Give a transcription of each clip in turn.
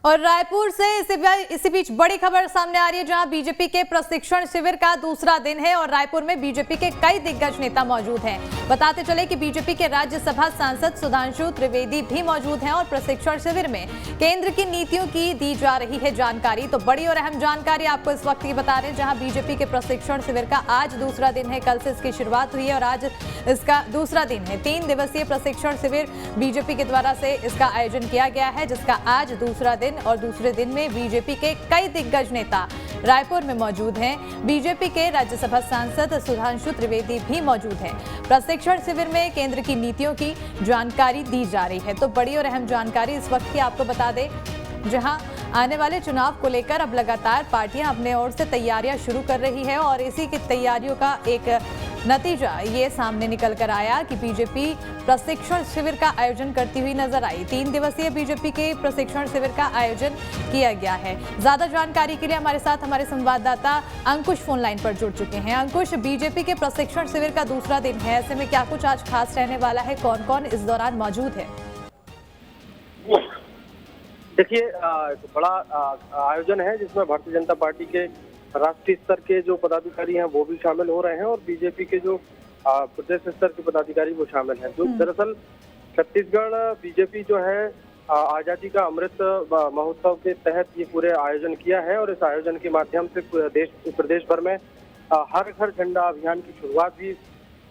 और रायपुर से इसी बीच बड़ी खबर सामने आ रही है, जहां बीजेपी के प्रशिक्षण शिविर का दूसरा दिन है और रायपुर में बीजेपी के कई दिग्गज नेता मौजूद हैं। बताते चले कि बीजेपी के राज्यसभा सांसद सुधांशु त्रिवेदी भी मौजूद हैं और प्रशिक्षण शिविर में केंद्र की नीतियों की दी जा रही है जानकारी। तो बड़ी और अहम जानकारी आपको इस वक्त की बता रहे हैं, जहां बीजेपी के प्रशिक्षण शिविर का आज दूसरा दिन है। कल से इसकी शुरुआत हुई है और आज इसका दूसरा दिन है। 3 दिवसीय प्रशिक्षण शिविर बीजेपी के द्वारा से इसका आयोजन किया गया है, जिसका आज दूसरा दिन और दूसरे दिन में बीजेपी के कई दिग्गज नेता रायपुर में मौजूद हैं। बीजेपी के राज्यसभा सांसद सुधांशु त्रिवेदी भी मौजूद हैं। प्रशिक्षण शिविर में केंद्र की नीतियों की जानकारी दी जा रही है। तो बड़ी और अहम जानकारी इस वक्त की आपको बता दें, जहां आने वाले चुनाव को लेकर अब लगातार पार्टियां अपने ओर से तैयारियां शुरू कर रही है और इसी की तैयारियों का एक नतीजा ये सामने निकल कर आया कि बीजेपी प्रशिक्षण शिविर का आयोजन करती हुई नजर आई। 3 दिवसीय बीजेपी के प्रशिक्षण शिविर का आयोजन किया गया है। ज्यादा जानकारी के लिए हमारे साथ हमारे संवाददाता अंकुश फोन लाइन पर जुड़ चुके हैं। अंकुश, बीजेपी के प्रशिक्षण शिविर का दूसरा दिन है, ऐसे में क्या कुछ आज खास रहने वाला है? कौन कौन इस दौरान मौजूद है? देखिए, बड़ा आयोजन है जिसमें भारतीय जनता पार्टी के राष्ट्रीय स्तर के जो पदाधिकारी हैं वो भी शामिल हो रहे हैं और बीजेपी के जो प्रदेश स्तर के पदाधिकारी वो शामिल हैं। जो दरअसल छत्तीसगढ़ बीजेपी जो है आजादी का अमृत महोत्सव के तहत ये पूरे आयोजन किया है और इस आयोजन के माध्यम से प्रदेश भर में हर घर झंडा अभियान की शुरुआत भी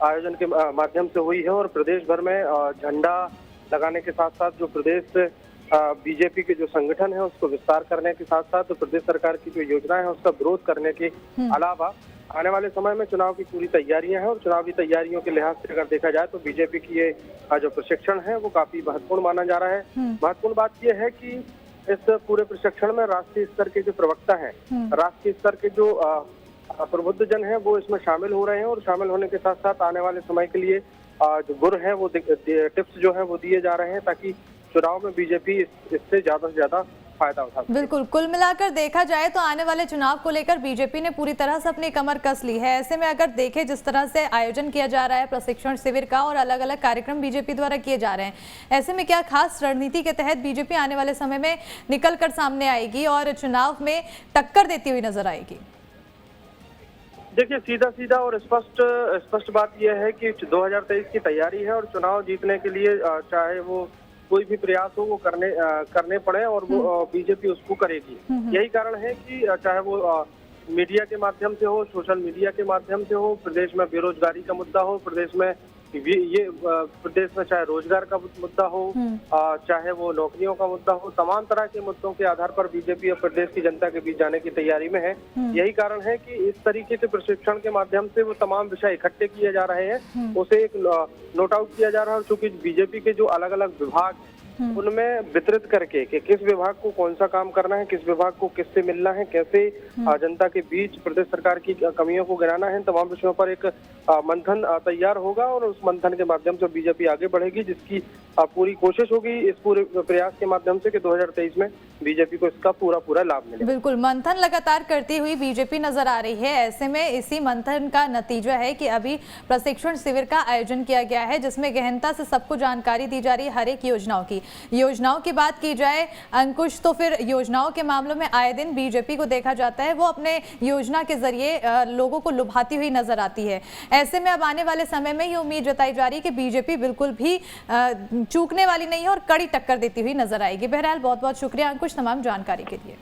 आयोजन के माध्यम से हुई है और प्रदेश भर में झंडा लगाने के साथ साथ जो प्रदेश बीजेपी के जो संगठन है उसको विस्तार करने के साथ साथ तो प्रदेश सरकार की जो योजनाएं है उसका विरोध करने के अलावा आने वाले समय में चुनाव की पूरी तैयारियां हैं और चुनावी तैयारियों के लिहाज से अगर देखा जाए तो बीजेपी की ये जो प्रशिक्षण है वो काफी महत्वपूर्ण माना जा रहा है। महत्वपूर्ण बात यह है कि इस पूरे प्रशिक्षण में राष्ट्रीय स्तर के जो प्रवक्ता है, राष्ट्रीय स्तर के जो प्रबुद्ध जन है वो इसमें शामिल हो रहे हैं और शामिल होने के साथ साथ आने वाले समय के लिए जो गुर है वो टिप्स जो है वो दिए जा रहे हैं ताकि चुनाव में बीजेपी इससे ज्यादा से ज्यादा फायदा उठा सके। बिल्कुल, कुल मिलाकर देखा जाए तो आने वाले चुनाव को लेकर बीजेपी ने पूरी तरह से अपनी कमर कस ली है। ऐसे में अगर देखें जिस तरह से आयोजन किया जा रहा है प्रशिक्षण शिविर का और अलग अलग कार्यक्रम बीजेपी द्वारा किए जा रहे हैं, ऐसे में क्या खास रणनीति के तहत बीजेपी आने वाले समय में निकल कर सामने आएगी और चुनाव में टक्कर देती हुई नजर आएगी? देखिए, सीधा और स्पष्ट बात यह है कि 2023 की तैयारी है और चुनाव जीतने के लिए चाहे वो कोई भी प्रयास हो वो करने पड़े और वो बीजेपी उसको करेगी। यही कारण है कि चाहे वो मीडिया के माध्यम से हो, सोशल मीडिया के माध्यम से हो, प्रदेश में बेरोजगारी का मुद्दा हो, प्रदेश में चाहे रोजगार का मुद्दा हो, चाहे वो नौकरियों का मुद्दा हो, तमाम तरह के मुद्दों के आधार पर बीजेपी और प्रदेश की जनता के बीच जाने की तैयारी में है। यही कारण है कि इस तरीके से प्रशिक्षण के माध्यम से वो तमाम विषय इकट्ठे किए जा रहे हैं, उसे एक नोट आउट किया जा रहा है। क्योंकि बीजेपी के जो अलग अलग विभाग उनमें वितरित करके कि किस विभाग को कौन सा काम करना है, किस विभाग को किससे मिलना है, कैसे जनता के बीच प्रदेश सरकार की कमियों को गिनाना है, तमाम विषयों पर एक मंथन तैयार होगा और उस मंथन के माध्यम से बीजेपी आगे बढ़ेगी, जिसकी पूरी कोशिश होगी इस पूरे प्रयास के माध्यम से कि 2023 में बीजेपी को इसका पूरा लाभ मिले। बिल्कुल, मंथन लगातार करती हुई बीजेपी नजर आ रही है। ऐसे में इसी मंथन का नतीजा है कि अभी प्रशिक्षण शिविर का आयोजन किया गया है, जिसमें गहनता से सबको जानकारी दी जा रही है हर एक योजनाओं की बात की जाए अंकुश, तो फिर योजनाओं के मामलों में आए दिन बीजेपी को देखा जाता है वो अपने योजना के जरिए लोगों को लुभाती हुई नजर आती है। ऐसे में अब आने वाले समय में ये उम्मीद जताई जा रही है कि बीजेपी बिल्कुल भी चूकने वाली नहीं है और कड़ी टक्कर देती हुई नजर आएगी। बहरहाल बहुत बहुत शुक्रिया अंकुश तमाम जानकारी के लिए।